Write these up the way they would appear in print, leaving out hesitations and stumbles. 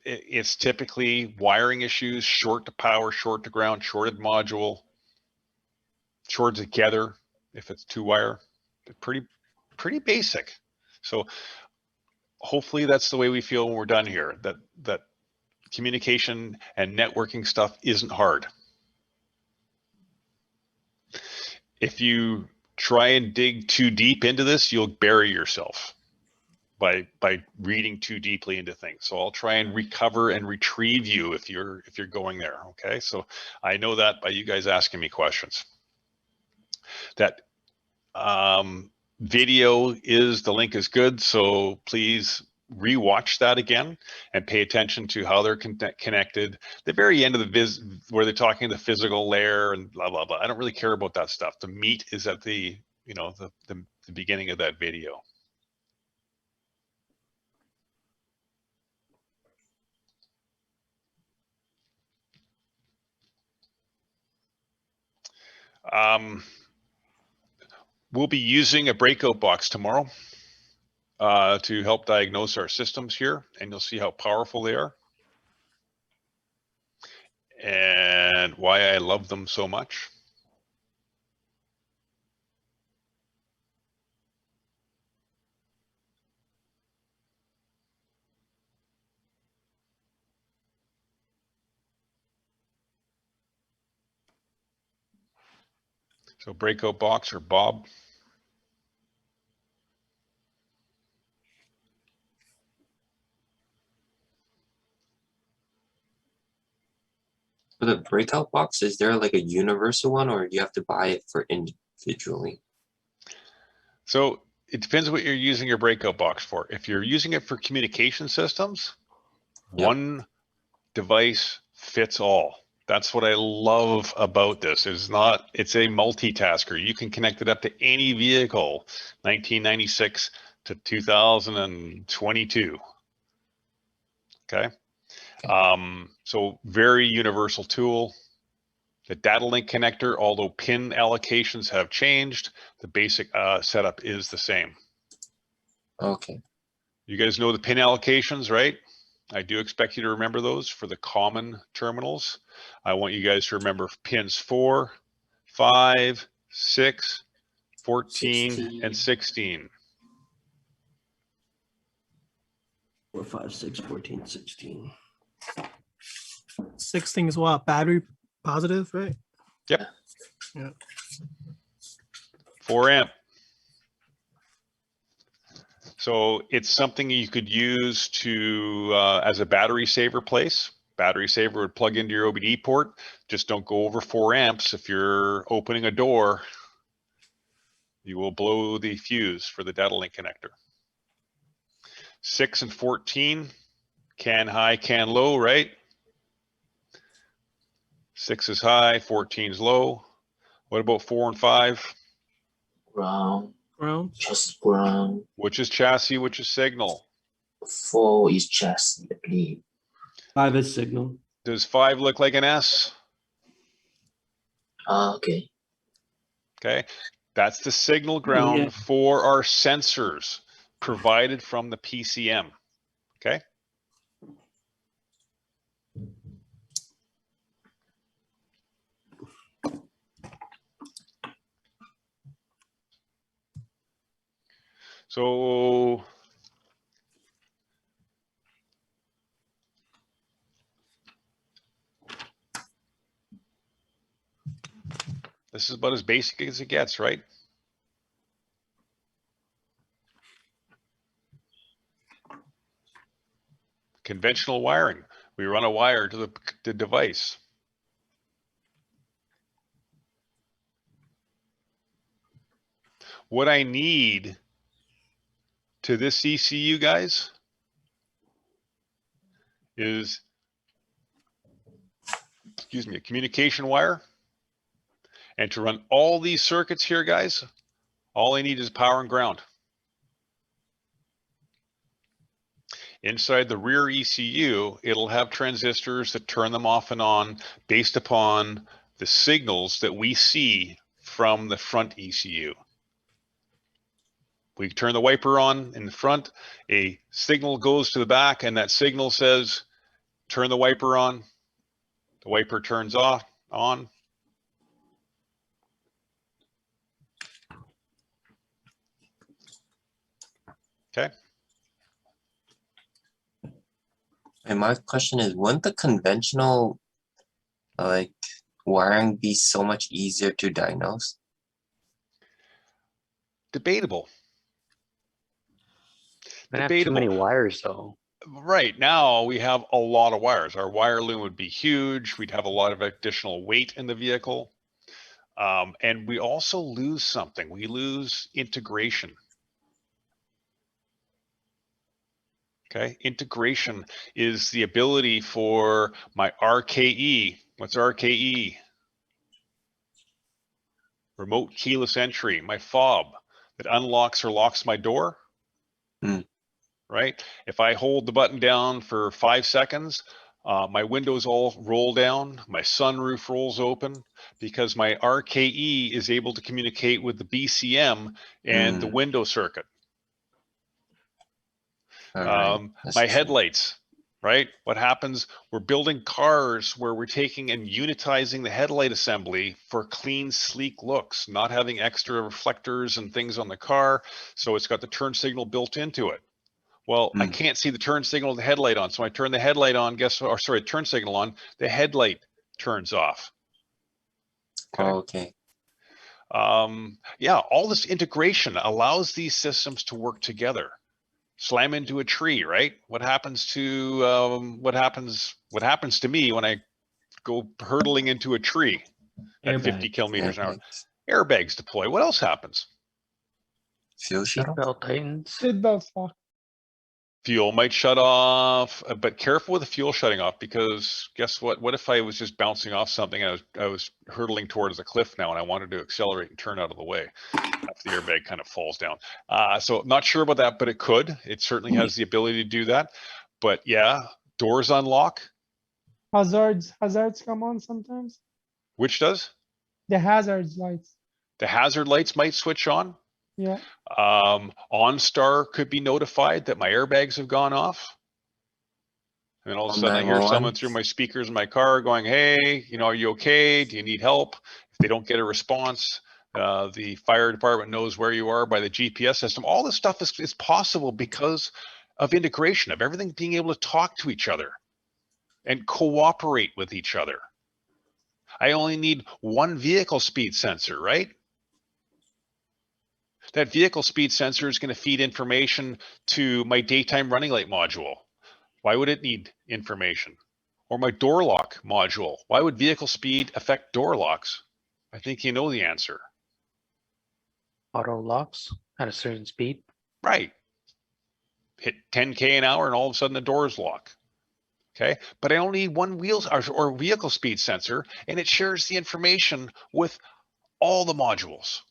It's typically wiring issues, short to power, short to ground, shorted module, short together if it's 2-wire. Pretty basic. So hopefully that's the way we feel when we're done here, that communication and networking stuff isn't hard. If you try and dig too deep into this, you'll bury yourself by reading too deeply into things. So I'll try and recover and retrieve you if you're going there. Okay, so I know that by you guys asking me questions. That video the link is good, so please rewatch that again and pay attention to how they're connected. The very end of the where they're talking the physical layer and blah blah blah. I don't really care about that stuff. The meat is at the the beginning of that video. We'll be using a breakout box tomorrow to help diagnose our systems here, and you'll see how powerful they are and why I love them so much. So breakout box or Bob. For the breakout box, is there like a universal one, or do you have to buy it for individually? So it depends what you're using your breakout box for. If you're using it for communication systems, Yep. One device fits all. That's what I love about this. It's a multitasker. You can connect it up to any vehicle, 1996 to 2022. Okay. So very universal tool. The data link connector, although pin allocations have changed, the basic setup is the same. Okay. You guys know the pin allocations, right? I do expect you to remember those for the common terminals. I want you guys to remember pins 4, 5, 6, 14, and 16. 4, 5, 6, 14, 16. 16 is what? Battery positive, right? Yep. Yeah. 4 amp. So it's something you could use to as a battery saver place. Battery saver would plug into your OBD port. Just don't go over 4 amps. If you're opening a door, you will blow the fuse for the data link connector. 6 and 14, can high, can low, right? 6 is high, 14 is low. What about 4 and 5? Ground. Ground. Just ground. Which is chassis, which is signal? 4 is chassis, I believe. 5 is signal. Does 5 look like an S? Okay. Okay, that's the signal ground for our sensors provided from the PCM. Okay. So this is about as basic as it gets, right? Conventional wiring. We run a wire to the device. What I need to this ECU, guys, is, excuse me, a communication wire. And to run all these circuits here, guys, all I need is power and ground. Inside the rear ECU, it'll have transistors that turn them off and on based upon the signals that we see from the front ECU. We turn the wiper on in the front, a signal goes to the back, and that signal says, turn the wiper on. The wiper turns off, on. Okay. And my question is, wouldn't the conventional like wiring be so much easier to diagnose? Debatable. Gonna have too many Debatable. wires though. Right now, we have a lot of wires. Our wire loom would be huge. We'd have a lot of additional weight in the vehicle. And we also lose something. We lose integration. Okay, integration is the ability for my RKE. What's RKE? Remote keyless entry, my fob that unlocks or locks my door. Right? If I hold the button down for 5 seconds, my windows all roll down, my sunroof rolls open because my RKE is able to communicate with the BCM and the window circuit. Alright, that's My true. headlights, right? What happens? We're building cars where we're taking and unitizing the headlight assembly for clean, sleek looks, not having extra reflectors and things on the car. So it's got the turn signal built into it. Well, I can't see the turn signal of the headlight on. So I turn the headlight on, turn signal on, the headlight turns off. Okay. Yeah, all this integration allows these systems to work together. Slam into a tree, right? What happens to what happens to me when I go hurtling into a tree at 50 Airbag. kilometers an hour? Airbags. Airbags deploy. What else happens? Fuel shuttle? Seatbelt tightens. Seatbelts lock. Fuel might shut off, but careful with the fuel shutting off because guess what? What if I was just bouncing off something and I was hurtling towards a cliff now and I wanted to accelerate and turn out of the way? If the airbag kind of falls down. So not sure about that, but it could. It certainly has the ability to do that. But yeah, doors unlock. Hazards come on sometimes. Which does? The hazards lights. The hazard lights might switch on. Yeah. OnStar could be notified that my airbags have gone off. And then all of a sudden I hear 911. someone through my speakers in my car going, hey, are you okay? Do you need help? If they don't get a response, the fire department knows where you are by the GPS system. All this stuff is possible because of integration, of everything being able to talk to each other and cooperate with each other. I only need one vehicle speed sensor, right? That vehicle speed sensor is going to feed information to my daytime running light module. Why would it need information? Or my door lock module. Why would vehicle speed affect door locks? I think you know the answer. Auto locks at a certain speed. Right. Hit 10K an hour and all of a sudden the doors lock. Okay, but I only need one wheels or vehicle speed sensor and it shares the information with all the modules.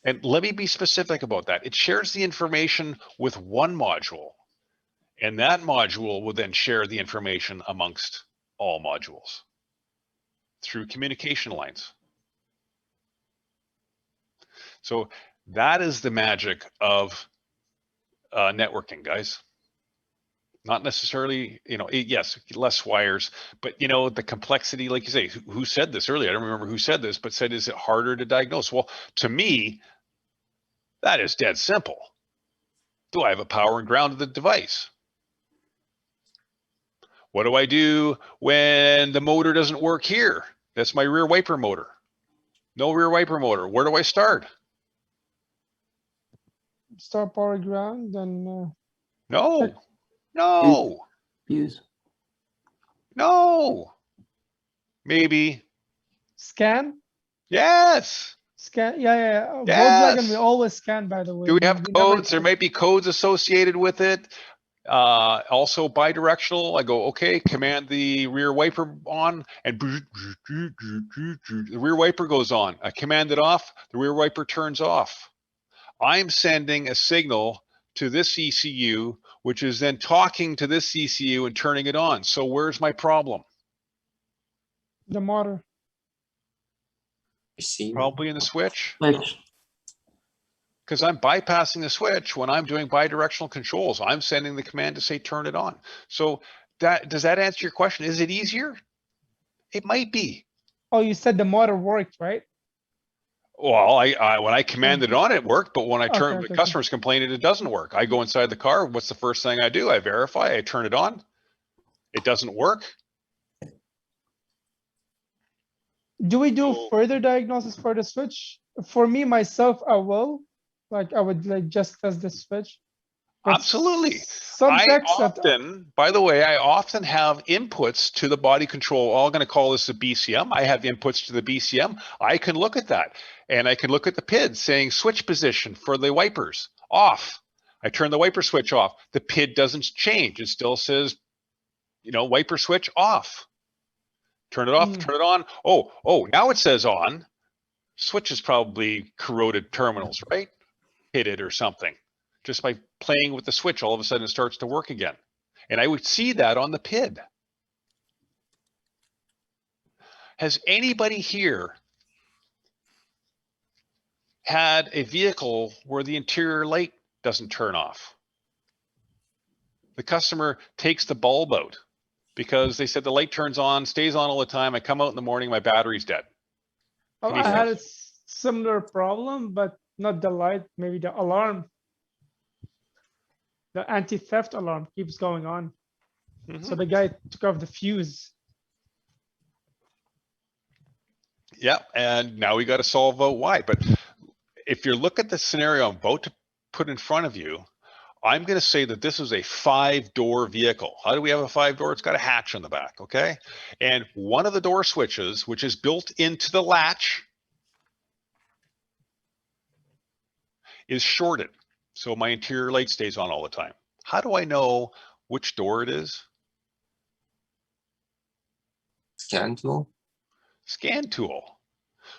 And let me be specific about that. It shares the information with one module and that module will then share the information amongst all modules through communication lines. So that is the magic of networking, guys. Not necessarily, yes, less wires, but the complexity, like you say, who said this earlier? I don't remember who said this, but said, is it harder to diagnose? Well, to me, that is dead simple. Do I have a power and ground of the device? What do I do when the motor doesn't work here? That's my rear wiper motor. No rear wiper motor. Where do I start? Start power ground, then No, no, Fuse. no. Maybe. scan. Yes. Scan. Yeah. Yes. Volkswagen, we always scan, by the way. Do we have never codes? There check. might be codes associated with it. Also bidirectional. I go, okay, command the rear wiper on and the rear wiper goes on. I command it off, the rear wiper turns off. I'm sending a signal to this ECU, which is then talking to this ECU and turning it on. So where's my problem? The motor. Receiver. Probably in the switch. Switch. Because I'm bypassing the switch when I'm doing bidirectional controls. I'm sending the command to say, turn it on. So does that answer your question? Is it easier? It might be. Oh, you said the motor worked, right? Well, when I commanded it on, it worked, but when I turn, Okay, the okay. customers complaining it doesn't work. I go inside the car. What's the first thing I do? I verify, I turn it on. It doesn't work. Do we do So- further diagnosis for the switch? For me, myself, I will. Like, I would like just test the switch. But Absolutely. Some I techs that, often, by the way, I often have inputs to the body control. I'm going to call this a BCM. I have inputs to the BCM. I can look at that and I can look at the PID saying switch position for the wipers off. I turn the wiper switch off. The PID doesn't change. It still says, wiper switch off. Turn it off, Mm. turn it on. Oh, now it says on. Switch is probably corroded terminals, right? Hit it or something. Just by playing with the switch, all of a sudden it starts to work again. And I would see that on the PID. Has anybody here had a vehicle where the interior light doesn't turn off? The customer takes the bulb out because they said the light turns on, stays on all the time. I come out in the morning, my battery's dead. oh, Can you I had a fix similar problem, but not the light, maybe the alarm. The anti-theft alarm keeps going on. So Mhm. the guy took off the fuse. Yeah, and now we got to solve out why. But if you look at the scenario I'm about to put in front of you, I'm going to say that this is a 5-door vehicle. How do we have a 5-door? It's got a hatch on the back, okay? And one of the door switches, which is built into the latch, is shorted. So my interior light stays on all the time. How do I know which door it is? Scan tool? Scan tool.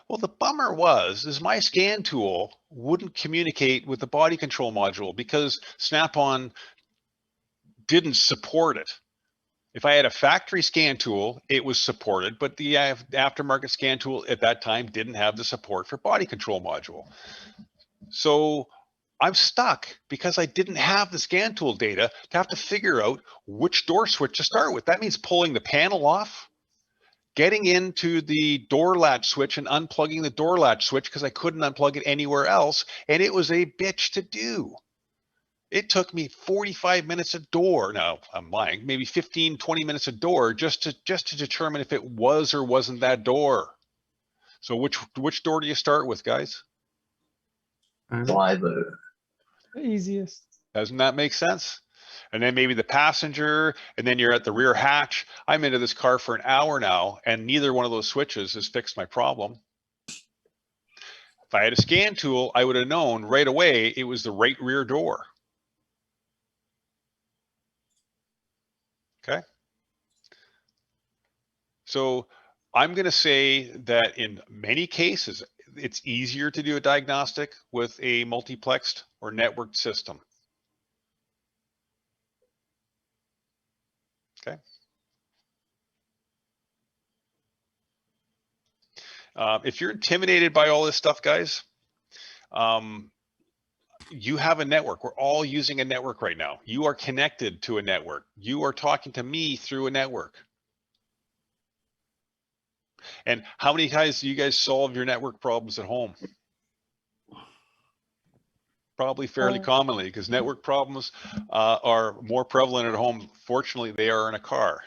Well, the bummer is my scan tool wouldn't communicate with the body control module because Snap-on didn't support it. If I had a factory scan tool, it was supported, but the aftermarket scan tool at that time didn't have the support for body control module. So I'm stuck because I didn't have the scan tool data to have to figure out which door switch to start with. That means pulling the panel off, getting into the door latch switch and unplugging the door latch switch because I couldn't unplug it anywhere else. And it was a bitch to do. It took me 45 minutes a door. Now I'm lying, maybe 15, 20 minutes a door just to determine if it was or wasn't that door. So which door do you start with, guys? Driver. The easiest. Doesn't that make sense? And then maybe the passenger, and then you're at the rear hatch. I'm into this car for an hour now, and neither one of those switches has fixed my problem. If I had a scan tool, I would have known right away it was the right rear door. Okay. So I'm going to say that in many cases, it's easier to do a diagnostic with a multiplexed or networked system. Okay. If you're intimidated by all this stuff, guys, you have a network. We're all using a network right now. You are connected to a network. You are talking to me through a network. And how many times do you guys solve your network problems at home? Probably fairly commonly, because network problems are more prevalent at home. Fortunately, they are in a car.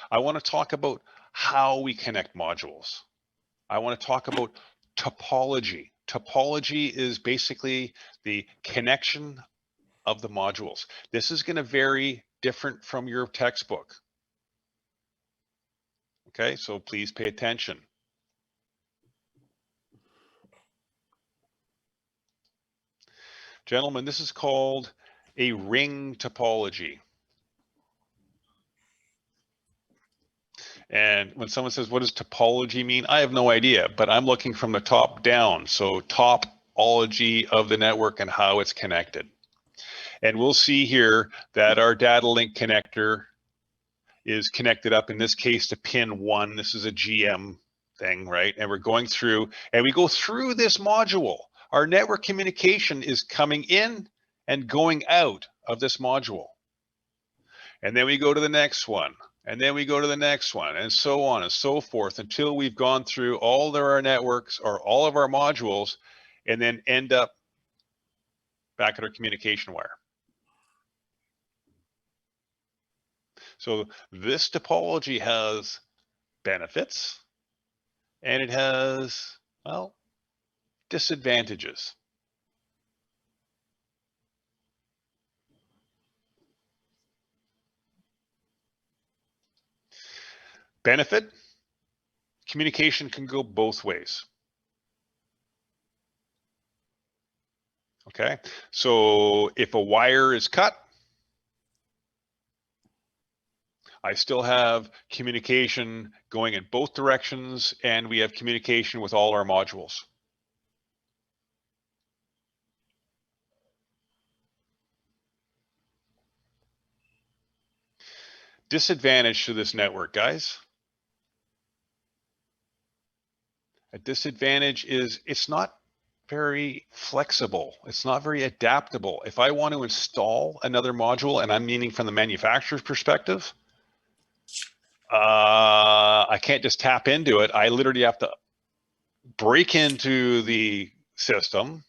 I want to talk about how we connect modules. I want to talk about topology. Topology is basically the connection of the modules. This is going to vary different from your textbook. Okay, so please pay attention. Gentlemen, this is called a ring topology. And when someone says, what does topology mean? I have no idea, but I'm looking from the top down. So topology of the network and how it's connected. And we'll see here that our data link connector is connected up, in this case, to pin 1. This is a GM thing, right? And we're going through, and we go through this module. Our network communication is coming in and going out of this module. And then we go to the next one, and then we go to the next one, and so on and so forth until we've gone through all of our networks or all of our modules, and then end up back at our communication wire. So this topology has benefits, and it has, well, disadvantages. Benefit, communication can go both ways. Okay, so if a wire is cut, I still have communication going in both directions, and we have communication with all our modules. Disadvantage to this network, guys. A disadvantage is it's not very flexible. It's not very adaptable. If I want to install another module, and I'm meaning from the manufacturer's perspective, I can't just tap into it. I literally have to break into the system,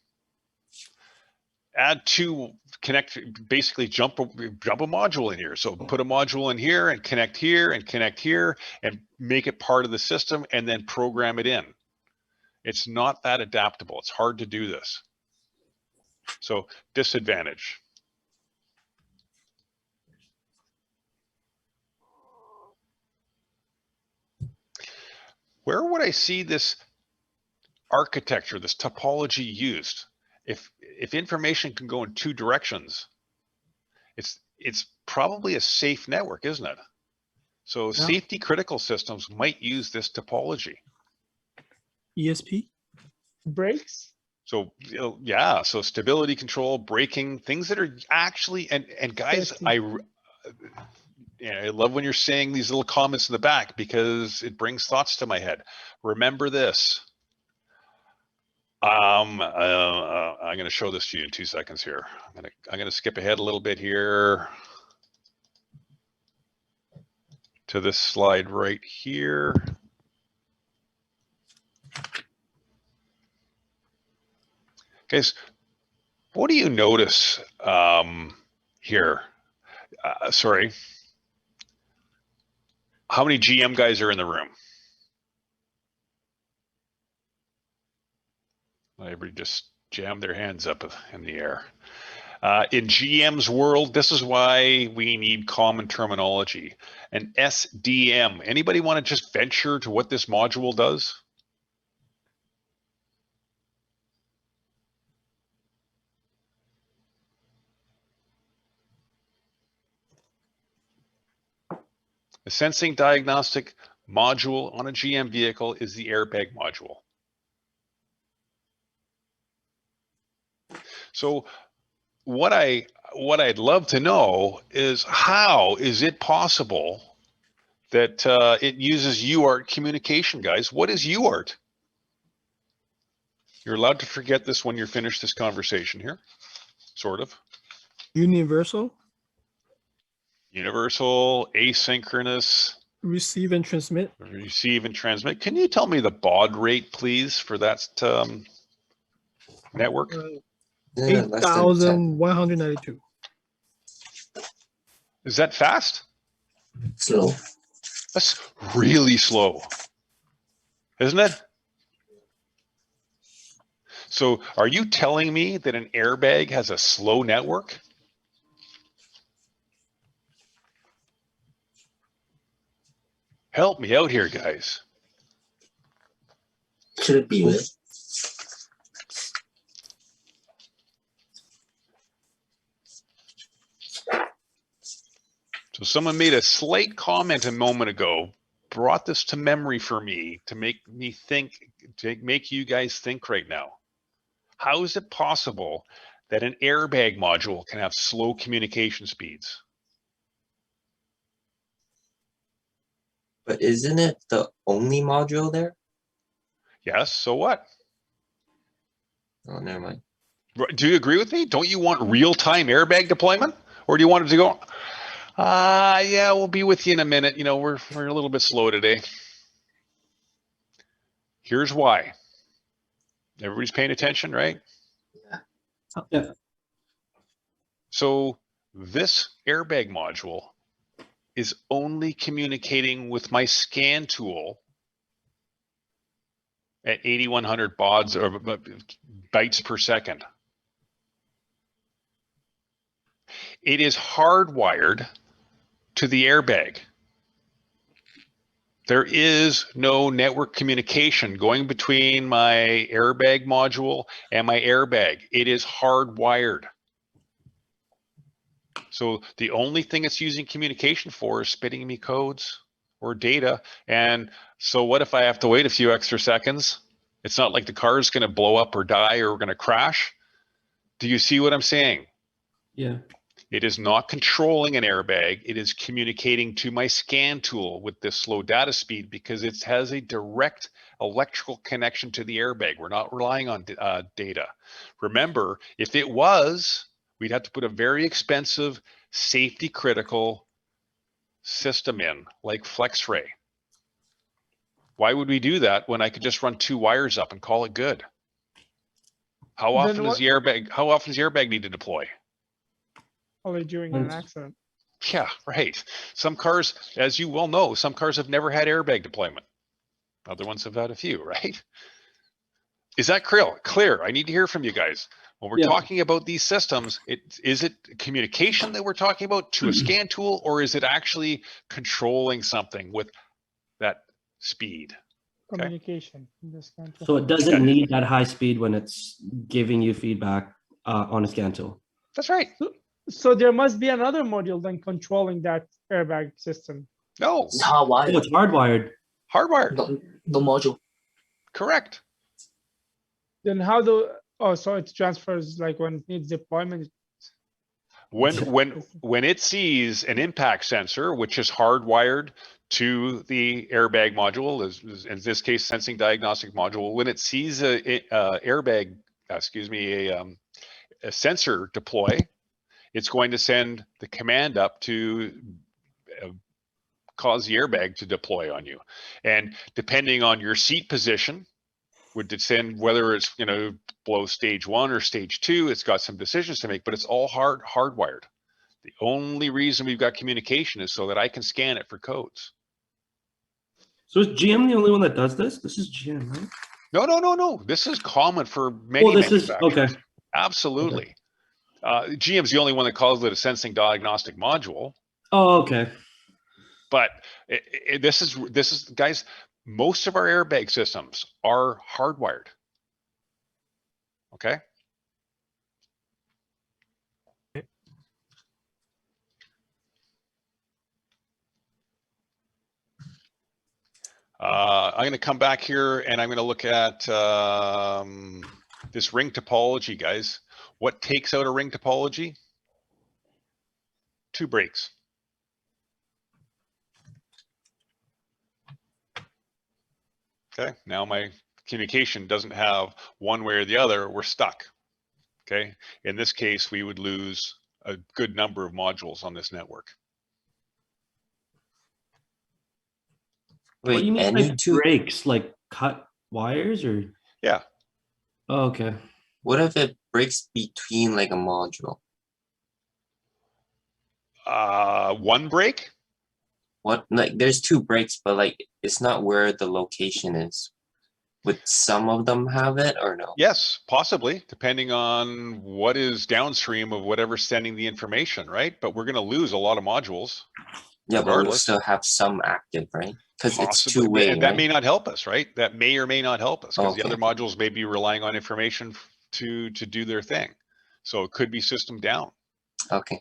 add two, connect, basically jump a module in here. So put a module in here and connect here and make it part of the system and then program it in. It's not that adaptable. It's hard to do this. So disadvantage. Where would I see this architecture, this topology used? If information can go in two directions, it's probably a safe network, isn't it? So Yeah. safety critical systems might use this topology. ESP. Breaks. So, you know, yeah, so stability control, braking, things that are actually, and guys, Safety. I love when you're saying these little comments in the back because it brings thoughts to my head. Remember this. I'm going to show this to you in 2 seconds here. I'm going to skip ahead a little bit here to this slide right here. Guys, what do you notice here? Sorry. How many GM guys are in the room? Everybody just jammed their hands up in the air. In GM's world, this is why we need common terminology. An SDM. Anybody want to just venture to what this module does? A sensing diagnostic module on a GM vehicle is the airbag module. So what I'd love to know is how is it possible that it uses UART communication, guys? What is UART? You're allowed to forget this when you're finished this conversation here, sort of. Universal. Universal, asynchronous, Receive and transmit. receive and transmit. Can you tell me the baud rate, please, for that network? Less than 10. 8,192. Is that fast? Slow. That's really slow, isn't it? So are you telling me that an airbag has a slow network? Help me out here, guys. Should be with. So someone made a slight comment a moment ago, brought this to memory for me to make me think, to make you guys think right now. How is it possible that an airbag module can have slow communication speeds? But isn't it the only module there? Yes, so what? Oh, never mind. Do you agree with me? Don't you want real-time airbag deployment? Or do you want it to go, yeah, we'll be with you in a minute. You know, we're a little bit slow today. Here's why. Everybody's paying attention, right? Yeah. So this airbag module is only communicating with my scan tool at 8,100 baud or bytes per second. It is hardwired to the airbag. There is no network communication going between my airbag module and my airbag. It is hardwired. So the only thing it's using communication for is spitting me codes or data. And so what if I have to wait a few extra seconds? It's not like the car is going to blow up or die or going to crash. Do you see what I'm saying? Yeah. It is not controlling an airbag. It is communicating to my scan tool with this slow data speed because it has a direct electrical connection to the airbag. We're not relying on data. Remember, if it was, we'd have to put a very expensive, safety critical system in like FlexRay. Why would we do that when I could just run 2 wires up and call it good? How often does the airbag need to deploy? Only during an accident. Yeah, right. Some cars, as you well know, some cars have never had airbag deployment. Other ones have had a few, right? Is that clear? I need to hear from you guys. When we're Yeah. talking about these systems, is it communication that we're talking about to a scan tool, or is it actually controlling something with that speed? Communication. in this kind of- So it doesn't need that high speed when it's giving you feedback on a scan tool. That's right. So there must be another module then controlling that airbag system. No, It's Oh, hardwired. it's hardwired. hardwired. The module. Correct. Then how do, oh, so it transfers like when it needs deployment. When it sees an impact sensor, which is hardwired to the airbag module, is in this case sensing diagnostic module, when it sees a sensor deploy, it's going to send the command up to cause the airbag to deploy on you. And depending on your seat position, would send whether it's below stage 1 or stage 2. It's got some decisions to make, but it's all hardwired. The only reason we've got communication is so that I can scan it for codes. So is GM the only one that does this? This is GM, right? No. This is common for many Oh, this is manufacturers. okay. Absolutely. GM's the only one that calls it a sensing diagnostic module. Oh, okay. But this is guys, most of our airbag systems are hardwired. Okay. I'm going to come back here and I'm going to look at this ring topology, guys. What takes out a ring topology? 2 brakes. Okay, now my communication doesn't have one way or the other, we're stuck. Okay, in this case, we would lose a good number of modules on this network. What do Wait, you mean any by two? breaks? Like cut wires or? Yeah, Oh, okay. What if it breaks between like a module? 1 break. What, like there's 2 breaks, but like it's not where the location is. Would some of them have it or no? Yes, possibly, depending on what is downstream of whatever's sending the information, right? But we're going to lose a lot of modules. Yeah, but we'll regardless. still have some active, right? Because it's Possibly. 2-way, And that right? may not help us, right? That may or may not help us because the Okay. other modules may be relying on information to do their thing. So it could be system down. Okay.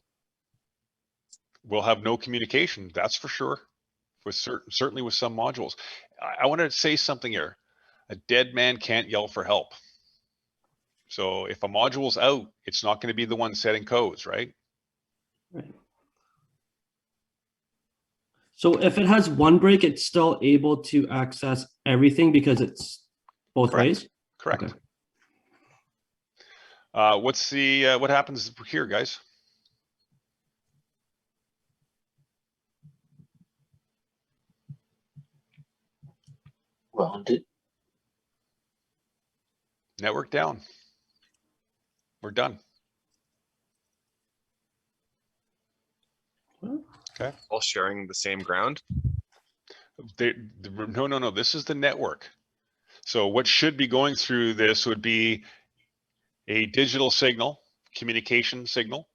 We'll have no communication, that's for sure. With certainly with some modules. I wanted to say something here. A dead man can't yell for help. So if a module's out, it's not going to be the one setting codes, right? So if it has 1 break, it's still able to access everything because it's Both Correct. ways? Correct. Okay. What's the, what happens here, guys? Rounded. Network down. We're done. All sharing the same ground. No, this is the network. So what should be going through this would be a digital signal, communication signal.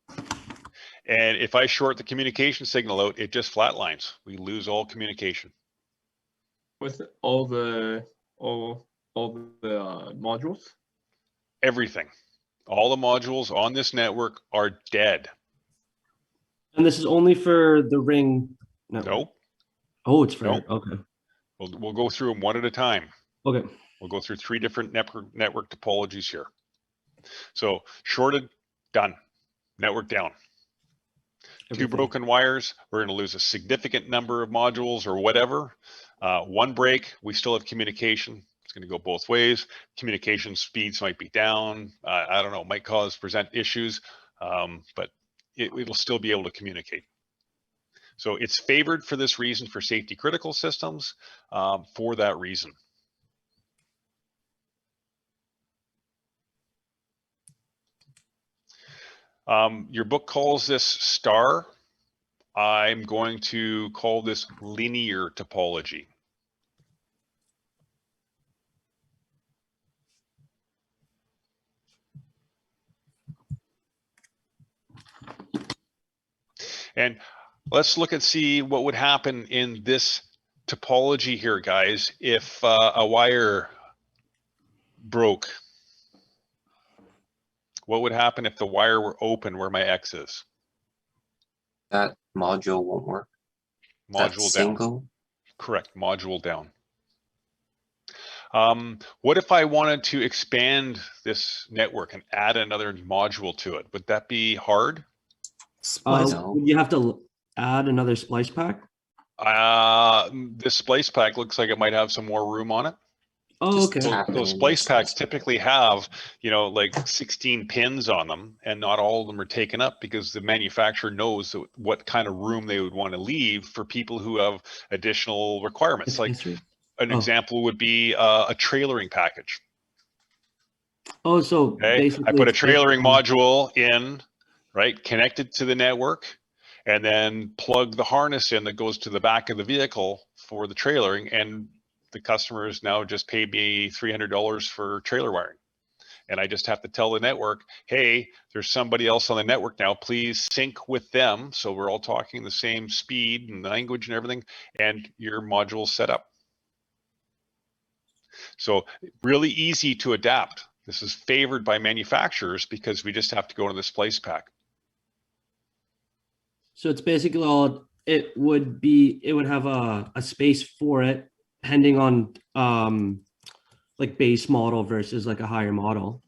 And if I short the communication signal out, it just flatlines. We lose all communication. With all the modules. Everything. All the modules on this network are dead. And this is only for the ring network? Nope. Oh, it's for, Nope. okay, We'll go through them one at a time. okay. We'll go through 3 different network topologies here. So shorted, done. Network down. 2 Everything. broken wires, we're going to lose a significant number of modules or whatever. 1 break, we still have communication. It's going to go both ways. Communication speeds might be down. I don't know, might present issues, but it'll still be able to communicate. So it's favored for this reason for safety critical systems, for that reason. Your book calls this star. I'm going to call this linear topology. And let's look and see what would happen in this topology here, guys, if a wire broke. What would happen if the wire were open where my X is? That module won't work. That Module down. single. Correct, module down. What if I wanted to expand this network and add another module to it? Would that be hard? Splice. No. Would you have to add another splice pack? This splice pack looks like it might have some more room on it. Oh, Just okay. tap it Those in splice the packs splice pack. typically have, you know, like 16 pins on them, and not all of them are taken up because the manufacturer knows what kind of room they would want to leave for people who have additional requirements. Like Accessory? an Oh. example would be a trailering package. Oh, so Okay, basically. I put a it's trailering basically- module in, right, connected to the network, and then plug the harness in that goes to the back of the vehicle for the trailering, and the customers now just paid me $300 for trailer wiring. And I just have to tell the network, hey, there's somebody else on the network now, please sync with them. So we're all talking the same speed and language and everything, and your module's set up. So really easy to adapt. This is favored by manufacturers because we just have to go into the splice pack. So it's basically all, it would have a space for it depending on like base model versus like a higher model.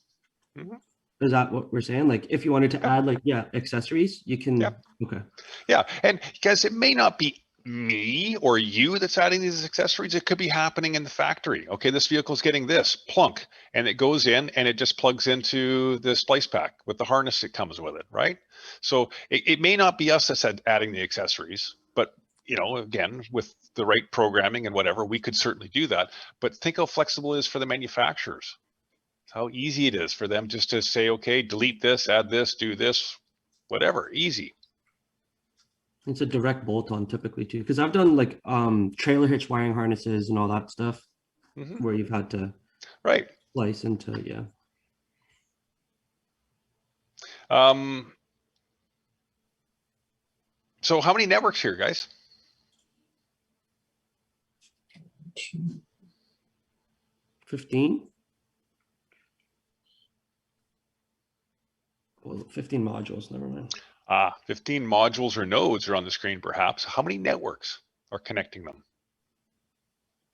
Mhm. Is that what we're saying? Like if you wanted to add like, accessories, you can, Yeah. okay. Yeah, and guys, it may not be me or you that's adding these accessories. It could be happening in the factory. Okay, this vehicle's getting this plunk, and it goes in and it just plugs into the splice pack with the harness that comes with it, right? So it may not be us that's adding the accessories, but you know, again, with the right programming and whatever, we could certainly do that. But think how flexible it is for the manufacturers. How easy it is for them just to say, okay, delete this, add this, do this, whatever, easy. It's a direct bolt on typically too. Cause I've done like trailer hitch wiring harnesses and all that stuff Mhm. where you've had to Right. splice into, yeah. So how many networks here, guys? 15? Well, 15 modules, never mind. 15 modules or nodes are on the screen, perhaps. How many networks are connecting them?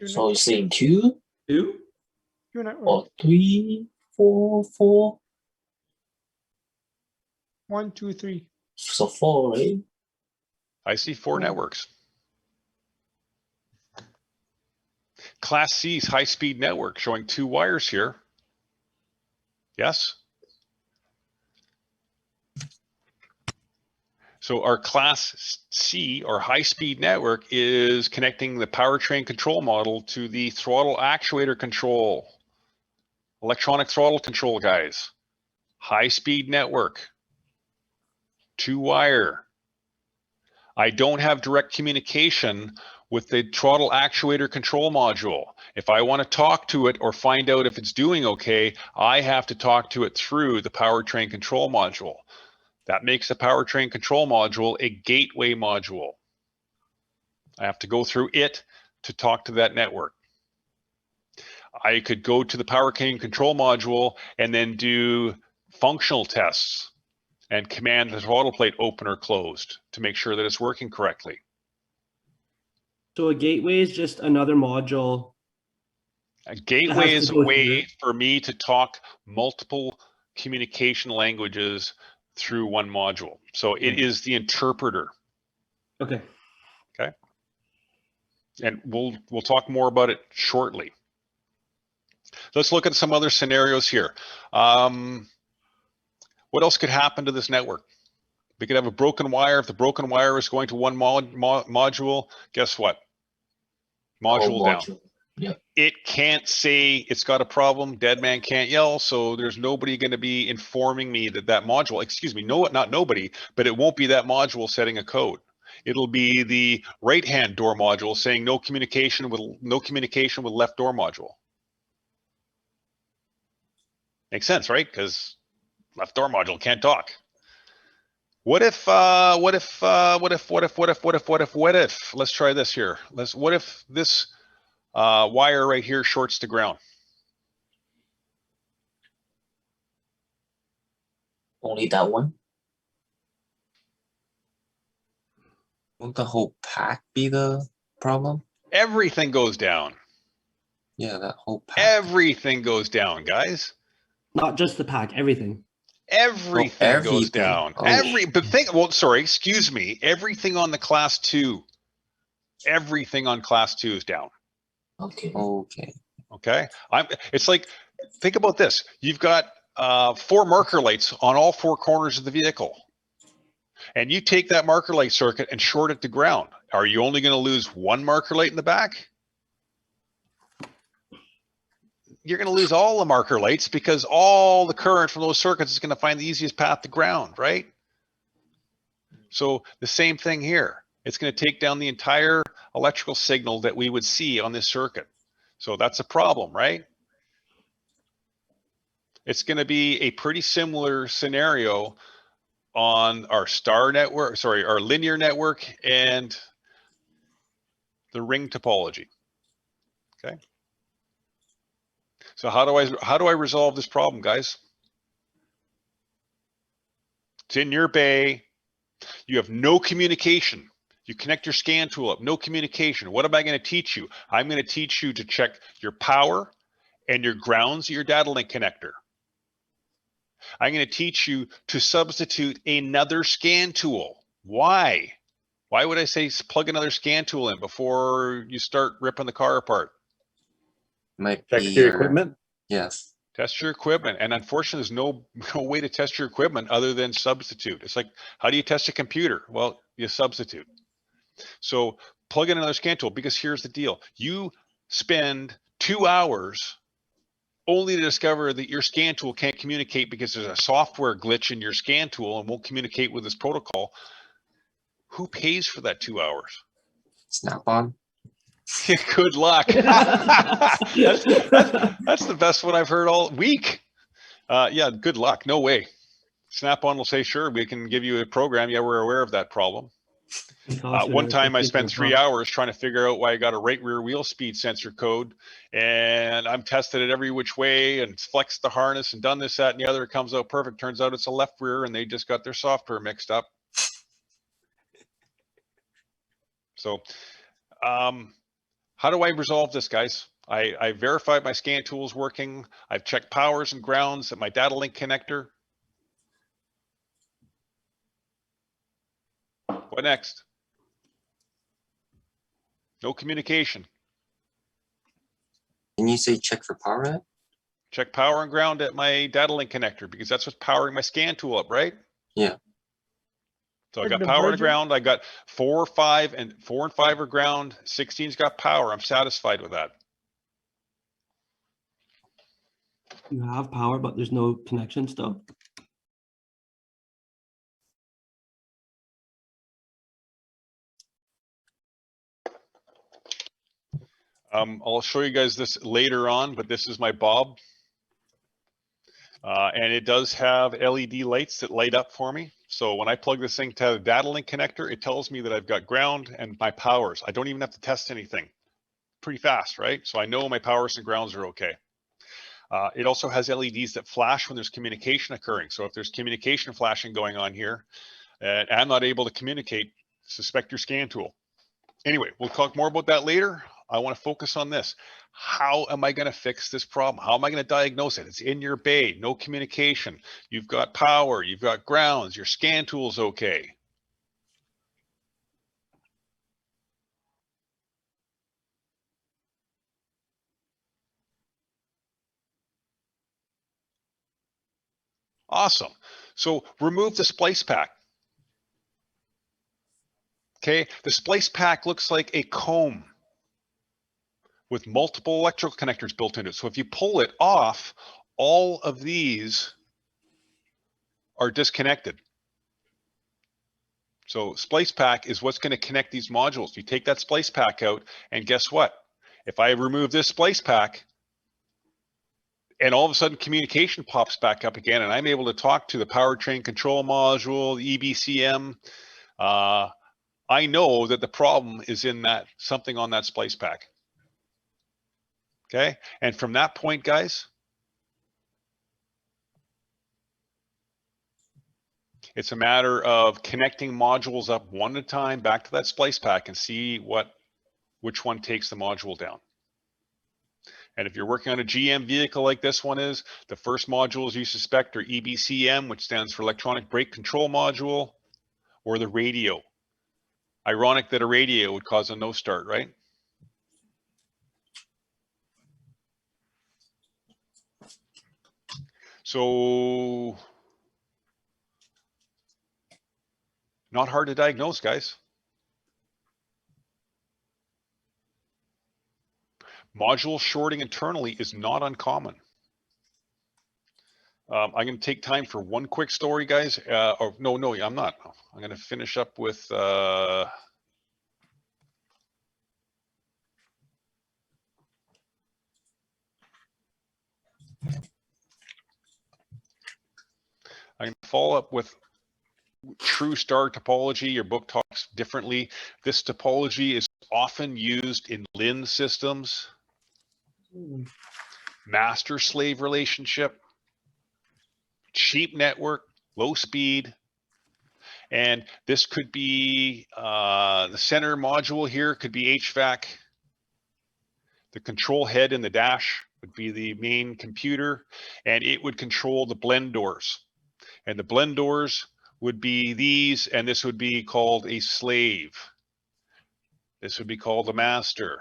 So you're saying 2 Two? Two networks. or 3, 4, 4? 1, 2, 3. So 4, right? I see 4 Oh. networks. Class C's high-speed network showing 2 wires here. Yes? So our Class C, or high-speed network, is connecting the powertrain control module to the throttle actuator control. Electronic throttle control, guys. High-speed network. 2-wire. I don't have direct communication with the throttle actuator control module. If I want to talk to it or find out if it's doing okay, I have to talk to it through the powertrain control module. That makes the powertrain control module a gateway module. I have to go through it to talk to that network. I could go to the powertrain control module and then do functional tests and command the throttle plate open or closed to make sure that it's working correctly. So a gateway is just another module. A gateway has is to a go way through. for me to talk multiple communication languages through one module. So it is the interpreter. Okay. And we'll talk more about it shortly. Let's look at some other scenarios here. What else could happen to this network? We could have a broken wire. If the broken wire is going to one module, guess what? Module down. Module. Yeah. It can't say it's got a problem. Dead man can't yell. So there's nobody going to be informing me that that module, excuse me, no, not nobody, but it won't be that module setting a code. It'll be the right-hand door module saying no communication with left door module. Makes sense, right? Because left door module can't talk. What if, let's try this here. What if this wire right here shorts to ground? Only that one. Won't the whole pack be the problem? Everything goes down. Yeah, that whole pack. Everything goes down, guys. Not just the pack, everything. Everything goes everything. down. Oh. Excuse me. Everything on the Class 2. Everything on Class 2 is down. Okay. Okay. Okay. It's like, think about this. You've got 4 marker lights on all 4 corners of the vehicle. And you take that marker light circuit and short it to ground. Are you only going to lose 1 marker light in the back? You're going to lose all the marker lights because all the current from those circuits is going to find the easiest path to ground, right? So the same thing here. It's going to take down the entire electrical signal that we would see on this circuit. So that's a problem, right? It's going to be a pretty similar scenario on our our linear network and the ring topology. Okay. So how do I resolve this problem, guys? It's in your bay. You have no communication. You connect your scan tool up, no communication. What am I going to teach you? I'm going to teach you to check your power and your grounds at your data link connector. I'm going to teach you to substitute another scan tool. Why? Why would I say plug another scan tool in before you start ripping the car apart? Might Check be your equipment. Yes. Test your equipment. And unfortunately, there's no way to test your equipment other than substitute. It's like, how do you test a computer? Well, you substitute. So plug in another scan tool, because here's the deal. You spend 2 hours only to discover that your scan tool can't communicate because there's a software glitch in your scan tool and won't communicate with this protocol. Who pays for that 2 hours? Snap-on. Good luck. that's the best one I've heard all week. Yeah, good luck. No way. Snap-on will say, sure, we can give you a program. Yeah, we're aware of that problem. One time I spent 3 hours trying to figure out why I got a right rear wheel speed sensor code, and I'm tested it every which way and flexed the harness and done this, that, and the other. It comes out perfect. Turns out it's a left rear and they just got their software mixed up. So, how do I resolve this, guys? I verified my scan tool is working. I've checked powers and grounds at my data link connector. What next? No communication. Can you say check for power at? Check power and ground at my data link connector because that's what's powering my scan tool up, right? Yeah. So I Check got the power and Virgin. ground. I got 4 and 5 are ground. 16's got power. I'm satisfied with that. You have power, but there's no connection still. I'll show you guys this later on, but this is my Bob. And it does have LED lights that light up for me. So when I plug this thing to the data link connector, it tells me that I've got ground and my powers. I don't even have to test anything. Pretty fast, right? So I know my powers and grounds are okay. It also has LEDs that flash when there's communication occurring. So if there's communication flashing going on here, and I'm not able to communicate, suspect your scan tool. Anyway, we'll talk more about that later. I want to focus on this. How am I going to fix this problem? How am I going to diagnose it? It's in your bay, no communication. You've got power, you've got grounds, your scan tool's okay. Awesome. So remove the splice pack. Okay, the splice pack looks like a comb with multiple electrical connectors built into it. So if you pull it off, all of these are disconnected. So splice pack is what's going to connect these modules. You take that splice pack out, and guess what? If I remove this splice pack, and all of a sudden communication pops back up again, and I'm able to talk to the powertrain control module, the EBCM, I know that the problem is in that something on that splice pack. Okay, and from that point, guys, it's a matter of connecting modules up one at a time back to that splice pack and see which one takes the module down. And if you're working on a GM vehicle like this one is, the first modules you suspect are EBCM, which stands for electronic brake control module, or the radio. Ironic that a radio would cause a no start, right? So not hard to diagnose, guys. Module shorting internally is not uncommon. I'm going to take time for one quick story, guys. Or no, I'm not. I'm going to finish up with I'm going to follow up with true star topology. Your book talks differently. This topology is often used in LIN systems, master-slave relationship, cheap network, low speed. And this could be the center module here could be HVAC. The control head in the dash would be the main computer, and it would control the blend doors. And the blend doors would be these, and this would be called a slave. This would be called a master.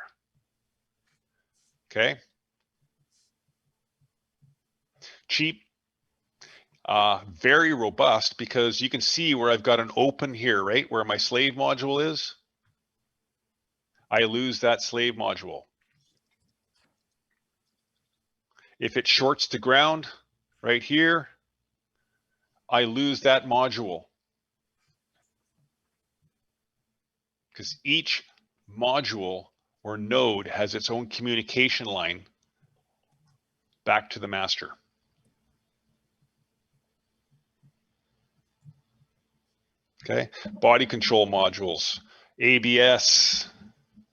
Okay. Cheap, very robust, because you can see where I've got an open here, right? Where my slave module is. I lose that slave module. If it shorts to ground right here, I lose that module. Because each module or node has its own communication line back to the master. Okay, body control modules, ABS,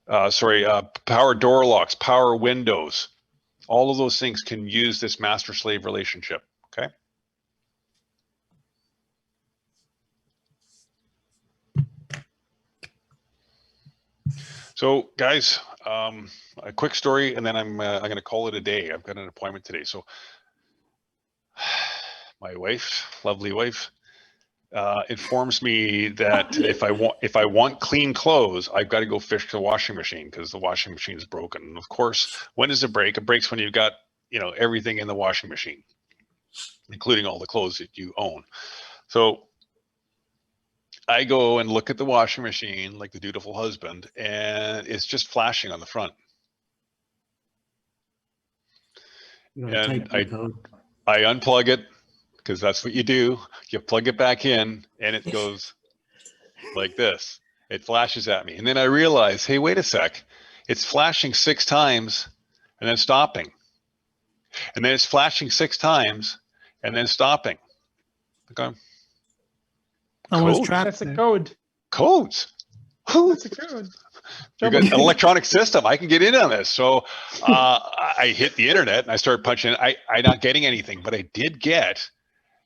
power door locks, power windows. All of those things can use this master-slave relationship, okay? So guys, a quick story, and then I'm going to call it a day. I've got an appointment today. So my wife, lovely wife, informs me that if I want clean clothes, I've got to go fish the washing machine because the washing machine is broken. And of course, when does it break? It breaks when you've got, you know, everything in the washing machine, including all the clothes that you own. So I go and look at the washing machine like the dutiful husband, and it's just flashing on the front. You gotta And type the code. I unplug it because that's what you do. You plug it back in and it goes like this. It flashes at me. And then I realize, hey, wait a sec. It's flashing 6 times and then stopping. And then it's flashing 6 times and then stopping. Okay. Someone's Code. trapped That's a there. code. Codes. That's a code. You got an electronic system. I can get in on this. So I hit the internet and I started punching. I'm not getting anything, but I did get,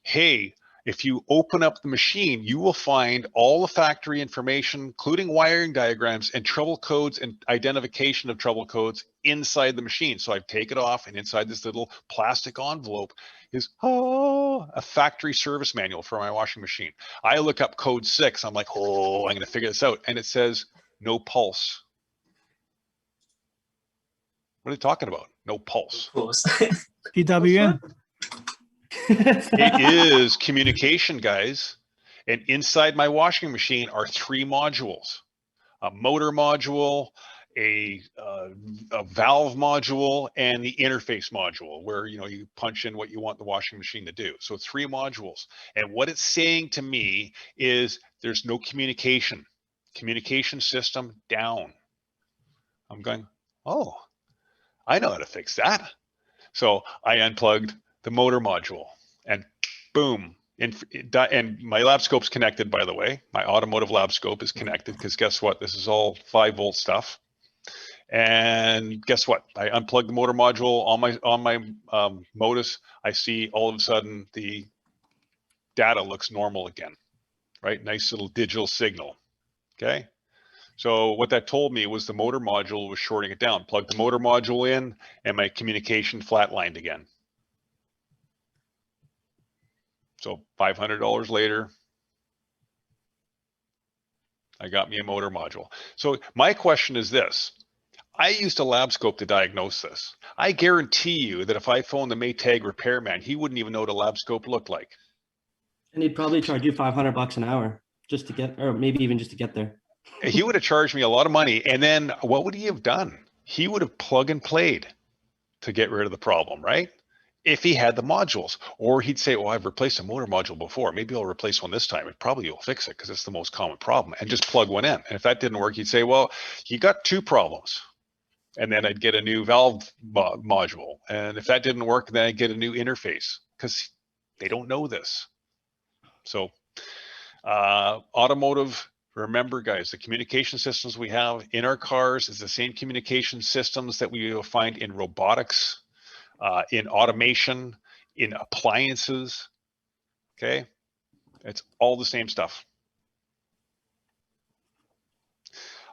hey, if you open up the machine, you will find all the factory information, including wiring diagrams and trouble codes and identification of trouble codes inside the machine. So I've taken it off, and inside this little plastic envelope is a factory service manual for my washing machine. I look up code 6. I'm like, oh, I'm going to figure this out. And it says no pulse. What are they talking about? No pulse. Close. PWM. It is communication, guys. And inside my washing machine are 3 modules: a motor module, a valve module, and the interface module, where you punch in what you want the washing machine to do. So 3 modules. And what it's saying to me is there's no communication. Communication system down. I'm going, oh, I know how to fix that. So I unplugged the motor module, and boom. And my lab scope's connected, by the way. My automotive lab scope is connected because guess what? This is all 5-volt stuff. And guess what? I unplugged the motor module on my Modus. I see all of a sudden the data looks normal again, right? Nice little digital signal. Okay. So what that told me was the motor module was shorting it down. Plug the motor module in and my communication flatlined again. So $500 later, I got me a motor module. So my question is this. I used a lab scope to diagnose this. I guarantee you that if I phoned the Maytag repairman, he wouldn't even know what a lab scope looked like. And he'd probably charge you $500 an hour just to get, or maybe even just to get there. He would have charged me a lot of money. And then what would he have done? He would have plug and played to get rid of the problem, right? If he had the modules, or he'd say, well, I've replaced a motor module before. Maybe I'll replace one this time. It probably will fix it because it's the most common problem, and just plug one in. And if that didn't work, he'd say, well, you got 2 problems. And then I'd get a new valve module. And if that didn't work, then I'd get a new interface because they don't know this. So automotive, remember guys, the communication systems we have in our cars is the same communication systems that we will find in robotics, in automation, in appliances. Okay. It's all the same stuff.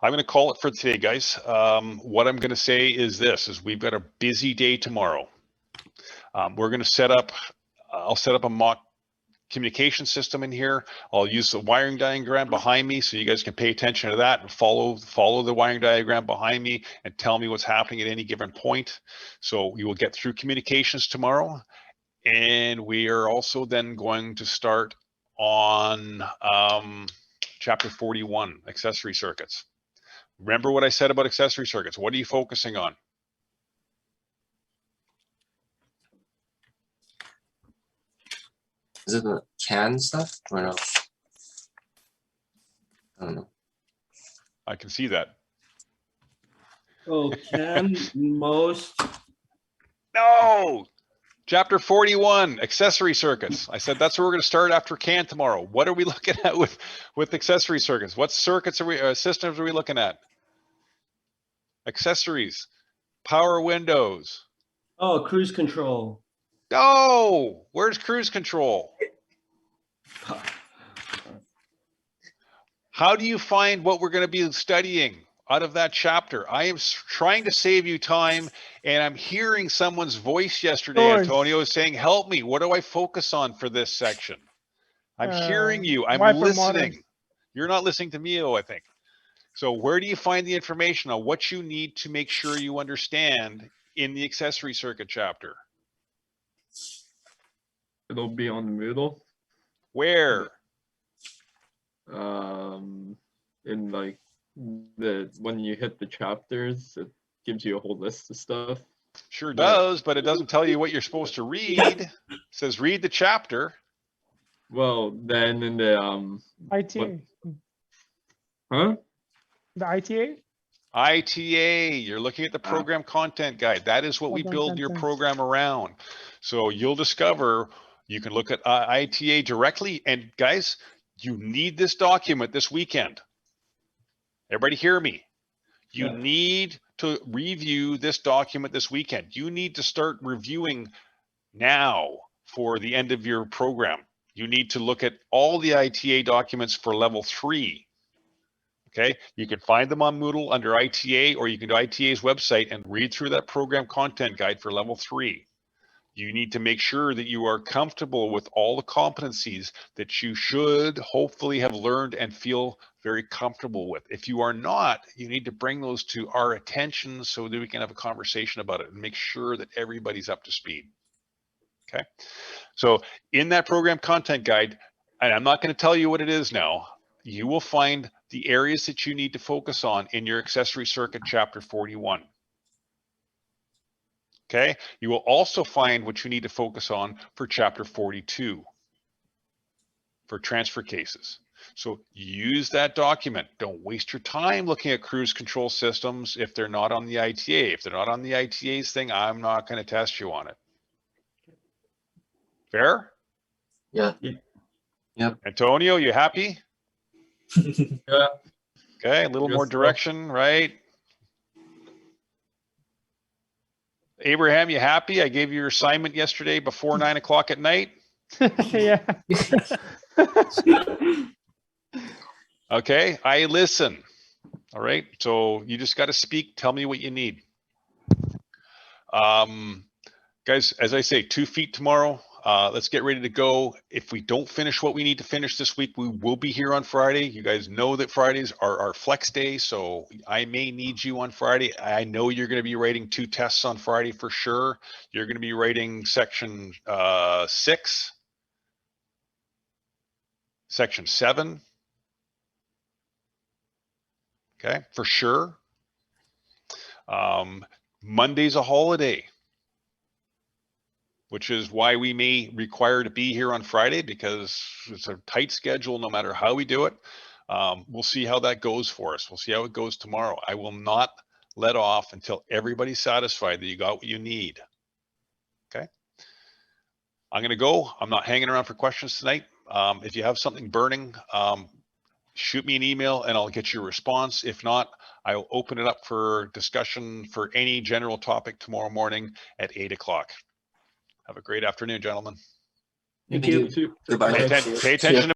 I'm going to call it for today, guys. What I'm going to say is this, is we've got a busy day tomorrow. We're going to set up, I'll set up a mock communication system in here. I'll use the wiring diagram behind me so you guys can pay attention to that and follow the wiring diagram behind me and tell me what's happening at any given point. So we will get through communications tomorrow. And we are also then going to start on chapter 41, accessory circuits. Remember what I said about accessory circuits. What are you focusing on? Is it the CAN stuff or no? I don't know. I can see that. Oh, can most. No! Chapter 41, accessory circuits. I said that's where we're going to start after CAN tomorrow. What are we looking at with accessory circuits? What circuits are we, systems are we looking at? Accessories, power windows. Oh, cruise control. No, where's cruise control? How do you find what we're going to be studying out of that chapter? I am trying to save you time, and I'm hearing someone's voice yesterday, George. Antonio, saying, help me. What do I focus on for this section? I'm hearing you. I'm why for modern? listening. You're not listening to me, I think. So where do you find the information on what you need to make sure you understand in the accessory circuit chapter? It'll be on Moodle. Where? In like when you hit the chapters, it gives you a whole list of stuff. Sure does, but it doesn't tell you what you're supposed to read. It says read the chapter. Well, then in the ITA, huh? the ITA? ITA, you're looking at the program content guide. That is what we Program build your content. program around. So you'll discover you can look at ITA directly. And guys, you need this document this weekend. Everybody hear me? You need to review this document this weekend. You need to start reviewing now for the end of your program. You need to look at all the ITA documents for level 3. Okay, you can find them on Moodle under ITA, or you can go to ITA's website and read through that program content guide for level 3. You need to make sure that you are comfortable with all the competencies that you should hopefully have learned and feel very comfortable with. If you are not, you need to bring those to our attention so that we can have a conversation about it and make sure that everybody's up to speed. Okay, so in that program content guide, and I'm not going to tell you what it is now, you will find the areas that you need to focus on in your accessory circuit chapter 41. Okay, you will also find what you need to focus on for chapter 42 for transfer cases. So use that document. Don't waste your time looking at cruise control systems if they're not on the ITA. If they're not on the ITA's thing, I'm not going to test you on it. Fair? Yeah. Antonio, you happy? Yeah. Okay, a little more Yes, sir. direction, right? Abraham, you happy? I gave you your assignment yesterday before 9 o'clock at night. Yeah. Okay, I listen. All right, so you just got to speak. Tell me what you need. Guys, as I say, 2 feet tomorrow. Let's get ready to go. If we don't finish what we need to finish this week, we will be here on Friday. You guys know that Fridays are our flex day, so I may need you on Friday. I know you're going to be writing 2 tests on Friday for sure. You're going to be writing section 6, section 7. Okay, for sure. Monday's a holiday, which is why we may require to be here on Friday, because it's a tight schedule no matter how we do it. We'll see how that goes for us. We'll see how it goes tomorrow. I will not let off until everybody's satisfied that you got what you need. Okay. I'm going to go. I'm not hanging around for questions tonight. If you have something burning, shoot me an email and I'll get you a response. If not, I'll open it up for discussion for any general topic tomorrow morning at 8 o'clock. Have a great afternoon, gentlemen. Thank Thank you. you. Goodbye. Pay attention